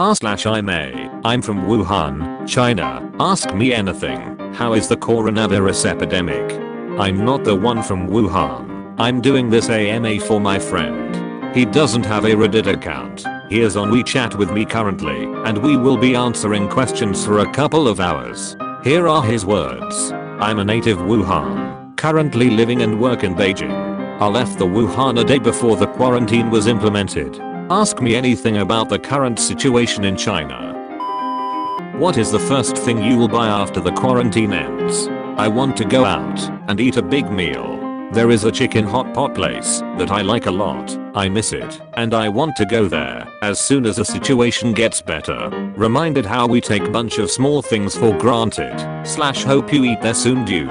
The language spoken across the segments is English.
I'm A. I'm from Wuhan, China. Ask me anything. How is the coronavirus epidemic? I'm not the one from Wuhan. I'm doing this AMA for my friend. He doesn't have a Reddit account. He is on WeChat with me currently, and we will be answering questions for a couple of hours. Here are his words. I'm a native Wuhan, currently living and work in Beijing. I left the Wuhan a day before the quarantine was implemented. Ask me anything about the current situation in China. What is the first thing you will buy after the quarantine ends? I want to go out and eat a big meal. There is a chicken hot pot place that I like a lot. I miss it and I want to go there as soon as the situation gets better. Reminded how we take bunch of small things for granted. / hope you eat there soon, dude.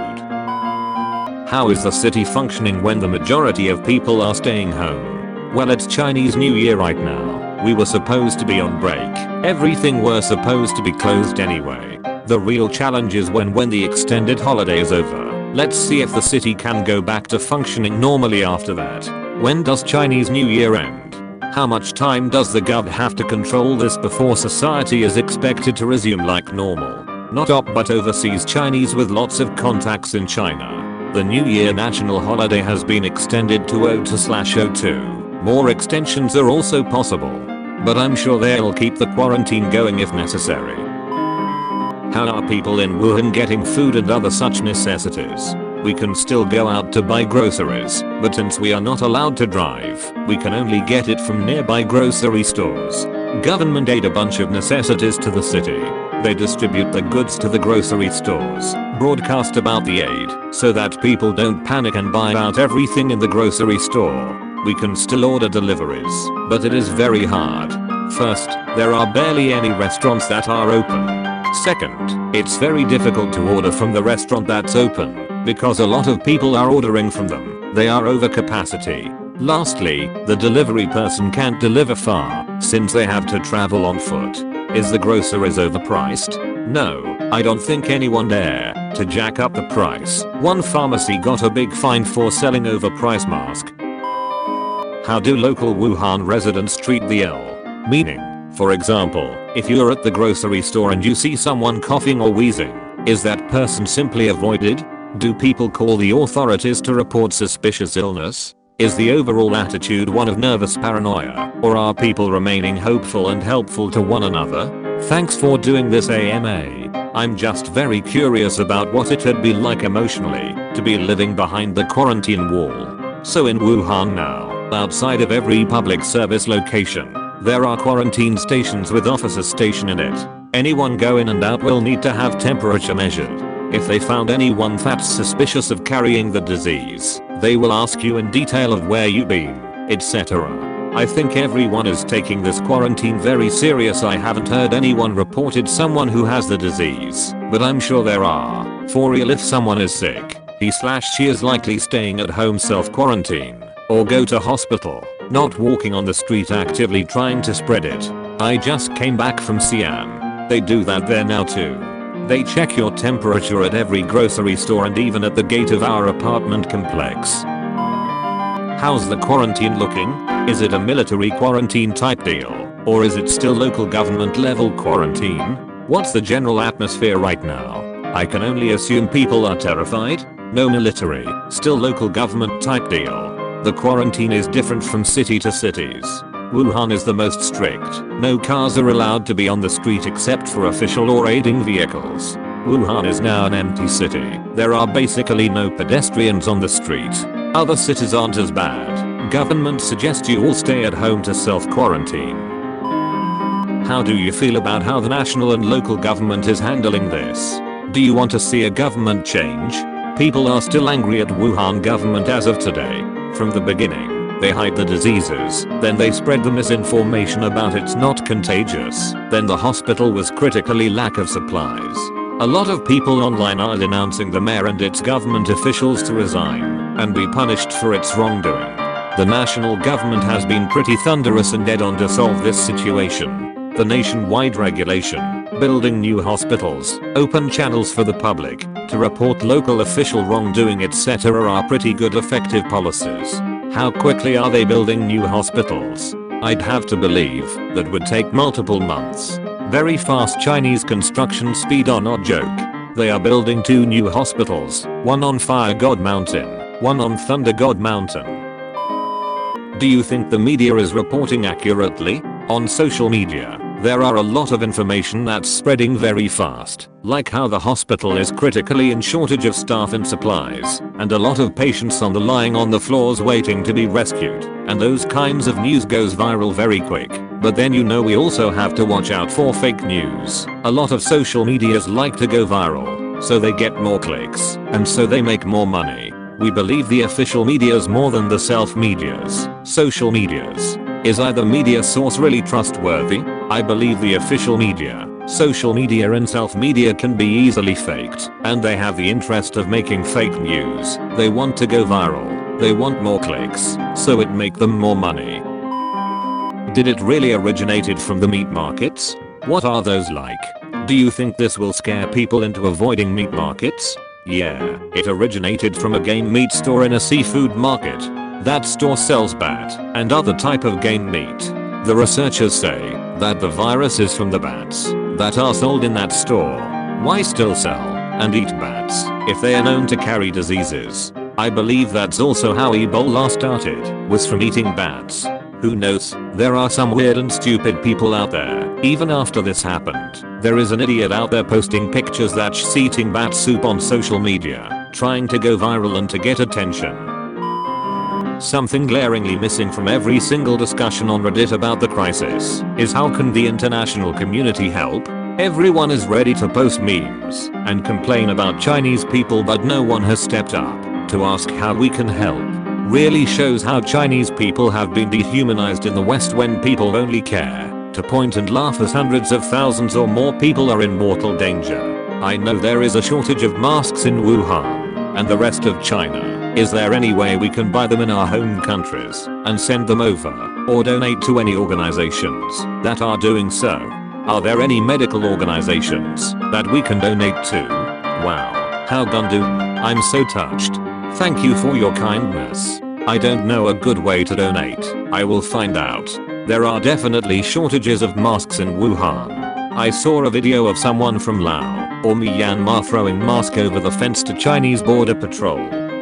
How is the city functioning when the majority of people are staying home? Well, it's Chinese New Year right now. We were supposed to be on break. Everything were supposed to be closed anyway. The real challenge is when the extended holiday is over. Let's see if the city can go back to functioning normally after that. When does Chinese New Year end? How much time does the gov have to control this before society is expected to resume like normal? Not up but overseas Chinese with lots of contacts in China. The New Year national holiday has been extended to 02/02. More extensions are also possible. But I'm sure they'll keep the quarantine going if necessary. How are people in Wuhan getting food and other such necessities? We can still go out to buy groceries, but since we are not allowed to drive, we can only get it from nearby grocery stores. Government aid a bunch of necessities to the city. They distribute the goods to the grocery stores, broadcast about the aid, so that people don't panic and buy out everything in the grocery store. We can still order deliveries, but it is very hard. First, there are barely any restaurants that are open. Second, it's very difficult to order from the restaurant that's open, because a lot of people are ordering from them. They are over capacity. Lastly, the delivery person can't deliver far, since they have to travel on foot. Is the groceries overpriced? No, I don't think anyone dare to jack up the price. One pharmacy got a big fine for selling overpriced masks. How do local Wuhan residents treat the ill? Meaning, for example, if you're at the grocery store and you see someone coughing or wheezing, is that person simply avoided? Do people call the authorities to report suspicious illness? Is the overall attitude one of nervous paranoia, or are people remaining hopeful and helpful to one another? Thanks for doing this AMA. I'm just very curious about what it'd be like emotionally to be living behind the quarantine wall. So in Wuhan now, outside of every public service location, there are quarantine stations with officers stationed in it. Anyone go in and out will need to have temperature measured. If they found anyone that's suspicious of carrying the disease, they will ask you in detail of where you've been, etc. I think everyone is taking this quarantine very serious. I haven't heard anyone reported someone who has the disease, but I'm sure there are. For real, if someone is sick, he/she is likely staying at home self-quarantine, or go to hospital, not walking on the street actively trying to spread it. I just came back from Xi'an. They do that there now too. They check your temperature at every grocery store and even at the gate of our apartment complex. How's the quarantine looking? Is it a military quarantine type deal, or is it still local government level quarantine? What's the general atmosphere right now? I can only assume people are terrified. No military, still local government type deal. The quarantine is different from city to cities. Wuhan is the most strict. No cars are allowed to be on the street except for official or aiding vehicles. Wuhan is now an empty city. There are basically no pedestrians on the street. Other cities aren't as bad. Government suggests you all stay at home to self-quarantine. How do you feel about how the national and local government is handling this? Do you want to see a government change? People are still angry at Wuhan government as of today. From the beginning, they hide the diseases, then they spread the misinformation about it's not contagious, then the hospital was critically lack of supplies. A lot of people online are denouncing the mayor and its government officials to resign and be punished for its wrongdoing. The national government has been pretty thunderous and dead on to solve this situation. The nationwide regulation, building new hospitals, open channels for the public to report local official wrongdoing, etc. are pretty good effective policies. How quickly are they building new hospitals? I'd have to believe that would take multiple months. Very fast. Chinese construction speed are not joke. They are building 2 new hospitals, one on Fire God Mountain, one on Thunder God Mountain. Do you think the media is reporting accurately? On social media, there are a lot of information that's spreading very fast, like how the hospital is critically in shortage of staff and supplies, and a lot of patients on the lying on the floors waiting to be rescued, and those kinds of news goes viral very quick. But then we also have to watch out for fake news. A lot of social medias like to go viral, so they get more clicks, and so they make more money. We believe the official medias more than the self-medias. Social medias. Is either media source really trustworthy? I believe the official media. Social media and self-media can be easily faked, and they have the interest of making fake news. They want to go viral. They want more clicks, so it make them more money. Did it really originated from the meat markets? What are those like? Do you think this will scare people into avoiding meat markets? Yeah, it originated from a game meat store in a seafood market. That store sells bat and other type of game meat. The researchers say that the virus is from the bats that are sold in that store. Why still sell and eat bats if they are known to carry diseases? I believe that's also how Ebola started, was from eating bats. Who knows? There are some weird and stupid people out there. Even after this happened, there is an idiot out there posting pictures that's eating bat soup on social media, trying to go viral and to get attention. Something glaringly missing from every single discussion on Reddit about the crisis is how can the international community help? Everyone is ready to post memes and complain about Chinese people, but no one has stepped up to ask how we can help. Really shows how Chinese people have been dehumanized in the West when people only care to point and laugh as hundreds of thousands or more people are in mortal danger. I know there is a shortage of masks in Wuhan and the rest of China. Is there any way we can buy them in our home countries and send them over or donate to any organizations that are doing so? Are there any medical organizations that we can donate to? Wow, how gundu. I'm so touched. Thank you for your kindness. I don't know a good way to donate. I will find out. There are definitely shortages of masks in Wuhan. I saw a video of someone from Laos or Myanmar throwing mask over the fence to Chinese border patrol.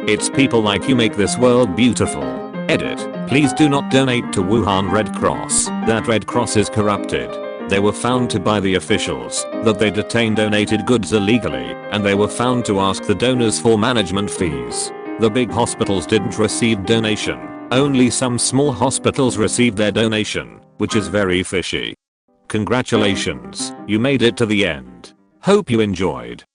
It's people like you make this world beautiful. Edit. Please do not donate to Wuhan Red Cross. That Red Cross is corrupted. They were found to by the officials that they detained donated goods illegally, and they were found to ask the donors for management fees. The big hospitals didn't receive donation. Only some small hospitals received their donation, which is very fishy. Congratulations, you made it to the end. Hope you enjoyed.